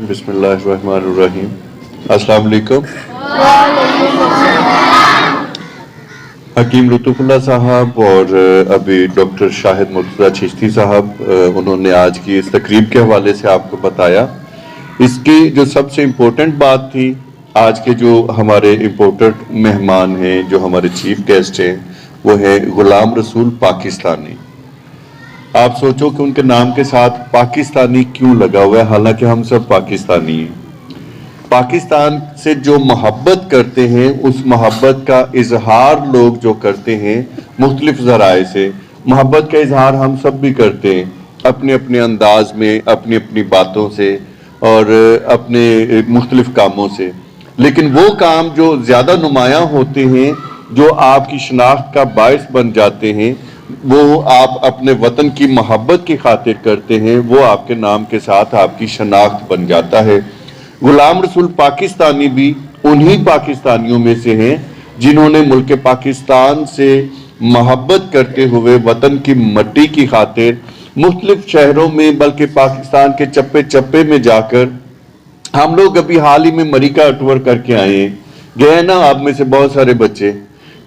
بسم اللہ الرحمن الرحیم. السلام علیکم. حکیم لطف اللہ صاحب اور ابھی ڈاکٹر شاہد مرتضیٰ چشتی صاحب انہوں نے آج کی اس تقریب کے حوالے سے آپ کو بتایا. اس کی جو سب سے امپورٹنٹ بات تھی، آج کے جو ہمارے امپورٹنٹ مہمان ہیں، جو ہمارے چیف گیسٹ ہیں، وہ ہے غلام رسول پاکستانی. آپ سوچو کہ ان کے نام کے ساتھ پاکستانی کیوں لگا ہوا ہے، حالانکہ ہم سب پاکستانی ہیں. پاکستان سے جو محبت کرتے ہیں، اس محبت کا اظہار لوگ جو کرتے ہیں مختلف ذرائع سے، محبت کا اظہار ہم سب بھی کرتے ہیں اپنے اپنے انداز میں، اپنی اپنی باتوں سے اور اپنے مختلف کاموں سے. لیکن وہ کام جو زیادہ نمایاں ہوتے ہیں، جو آپ کی شناخت کا باعث بن جاتے ہیں، وہ آپ اپنے وطن کی محبت کی خاطر کرتے ہیں، وہ آپ کے نام کے ساتھ آپ کی شناخت بن جاتا ہے. غلام رسول پاکستانی بھی انہی پاکستانیوں میں سے ہیں جنہوں نے ملک پاکستان سے محبت کرتے ہوئے وطن کی مٹی کی خاطر مختلف شہروں میں، بلکہ پاکستان کے چپے چپے میں جا کر، ہم لوگ ابھی حال ہی میں مریکا ٹور کر کے آئے ہیں، گئے نا آپ میں سے بہت سارے بچے.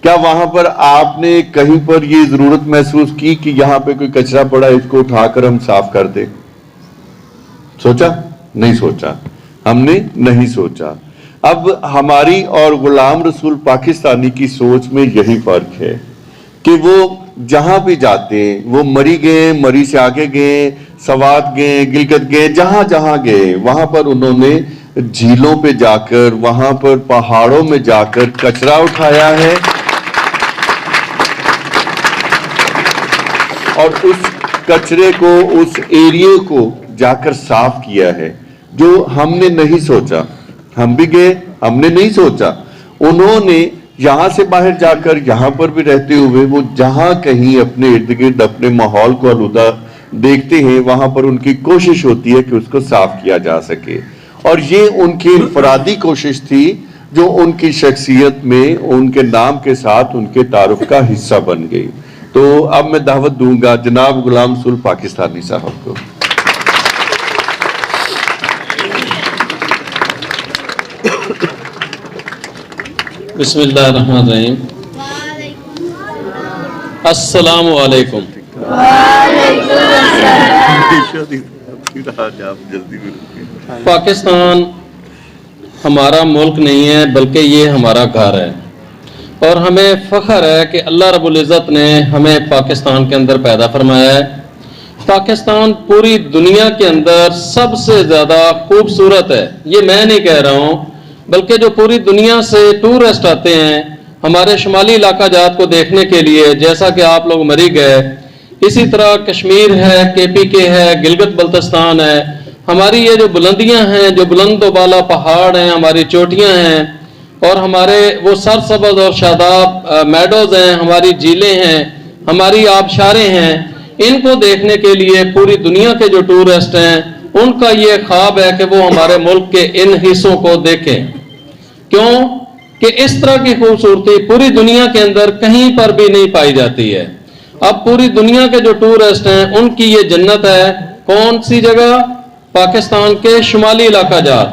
کیا وہاں پر آپ نے کہیں پر یہ ضرورت محسوس کی کہ یہاں پہ کوئی کچرا پڑا ہے، اس کو اٹھا کر ہم صاف کر دیں؟ سوچا؟ نہیں سوچا. ہم نے نہیں سوچا. اب ہماری اور غلام رسول پاکستانی کی سوچ میں یہی فرق ہے کہ وہ جہاں بھی جاتے ہیں، وہ مری گئے، مری سے آگے گئے، سوات گئے، گلگت گئے، جہاں جہاں گئے، وہاں پر انہوں نے جھیلوں پہ جا کر، وہاں پر پہاڑوں میں جا کر کچرا اٹھایا ہے اور اس کچرے کو، اس ایریے کو جا کر صاف کیا ہے، جو ہم نے نہیں سوچا. ہم بھی گئے، ہم نے نہیں سوچا. انہوں نے یہاں سے باہر جا کر، یہاں پر بھی رہتے ہوئے، وہ جہاں کہیں اپنے ارد گرد اپنے ماحول کو آلودہ دیکھتے ہیں، وہاں پر ان کی کوشش ہوتی ہے کہ اس کو صاف کیا جا سکے. اور یہ ان کی انفرادی کوشش تھی جو ان کی شخصیت میں، ان کے نام کے ساتھ ان کے تعارف کا حصہ بن گئی. تو اب میں دعوت دوں گا جناب غلام رسول پاکستانی صاحب کو. بسم اللہ الرحمن الرحیم. السلام علیکم. پاکستان ہمارا ملک نہیں ہے، بلکہ یہ ہمارا گھر ہے، اور ہمیں فخر ہے کہ اللہ رب العزت نے ہمیں پاکستان کے اندر پیدا فرمایا ہے. پاکستان پوری دنیا کے اندر سب سے زیادہ خوبصورت ہے. یہ میں نہیں کہہ رہا ہوں، بلکہ جو پوری دنیا سے ٹورسٹ آتے ہیں ہمارے شمالی علاقہ جات کو دیکھنے کے لیے، جیسا کہ آپ لوگ مری گئے، اسی طرح کشمیر ہے، KPK ہے، گلگت بلتستان ہے. ہماری یہ جو بلندیاں ہیں، جو بلند و بالا پہاڑ ہیں، ہماری چوٹیاں ہیں، اور ہمارے وہ سرسبز اور شاداب میڈوز ہیں، ہماری جھیلیں ہیں، ہماری آبشاریں ہیں، ان کو دیکھنے کے لیے پوری دنیا کے جو ٹورسٹ ہیں، ان کا یہ خواب ہے کہ وہ ہمارے ملک کے ان حصوں کو دیکھیں. کیوں کہ اس طرح کی خوبصورتی پوری دنیا کے اندر کہیں پر بھی نہیں پائی جاتی ہے. اب پوری دنیا کے جو ٹورسٹ ہیں ان کی یہ جنت ہے. کون سی جگہ؟ پاکستان کے شمالی علاقہ جات.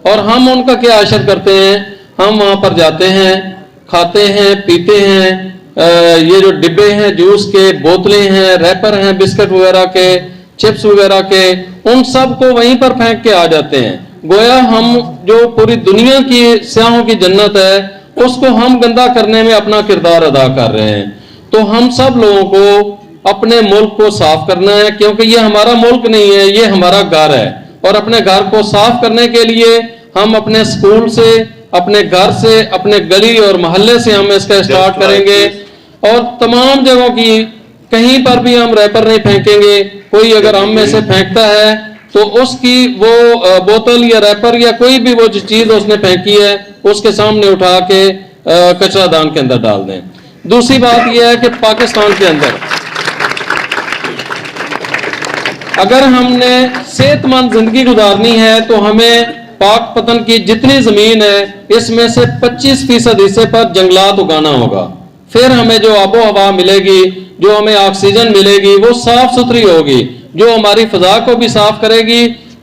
اور ہم ان کا کیا عشر کرتے ہیں؟ ہم وہاں پر جاتے ہیں، کھاتے ہیں، پیتے ہیں. یہ جو ڈبے ہیں جوس کے، بوتلیں ہیں، ریپر ہیں بسکٹ وغیرہ کے، چپس وغیرہ کے، ان سب کو وہیں پر پھینک کے آ جاتے ہیں. گویا ہم جو پوری دنیا کی سیاحوں کی جنت ہے، اس کو ہم گندا کرنے میں اپنا کردار ادا کر رہے ہیں. تو ہم سب لوگوں کو اپنے ملک کو صاف کرنا ہے، کیونکہ یہ ہمارا ملک نہیں ہے، یہ ہمارا گھر ہے. اور اپنے گھر کو صاف کرنے کے لیے ہم اپنے سکول سے، اپنے گھر سے، اپنے گلی اور محلے سے ہم اس کا اسٹارٹ کریں گے. اور تمام جگہوں کی، کہیں پر بھی ہم ریپر نہیں پھینکیں گے. کوئی اگر ہم میں سے پھینکتا ہے تو اس کی وہ بوتل یا ریپر یا کوئی بھی وہ چیز اس نے پھینکی ہے، اس کے سامنے اٹھا کے کچرا دان کے اندر ڈال دیں. دوسری بات یہ ہے کہ پاکستان کے اندر اگر ہم نے صحت مند زندگی گزارنی ہے تو ہمیں پاک پتن کی جتنی زمین ہے اس میں سے 25% حصے پر جنگلات اگانا ہوگا. پھر ہمیں جو آب و ہوا ملے گی، جو ہمیں آکسیجن ملے گی، وہ صاف ستھری ہوگی، جو ہماری فضا کو بھی صاف کرے گی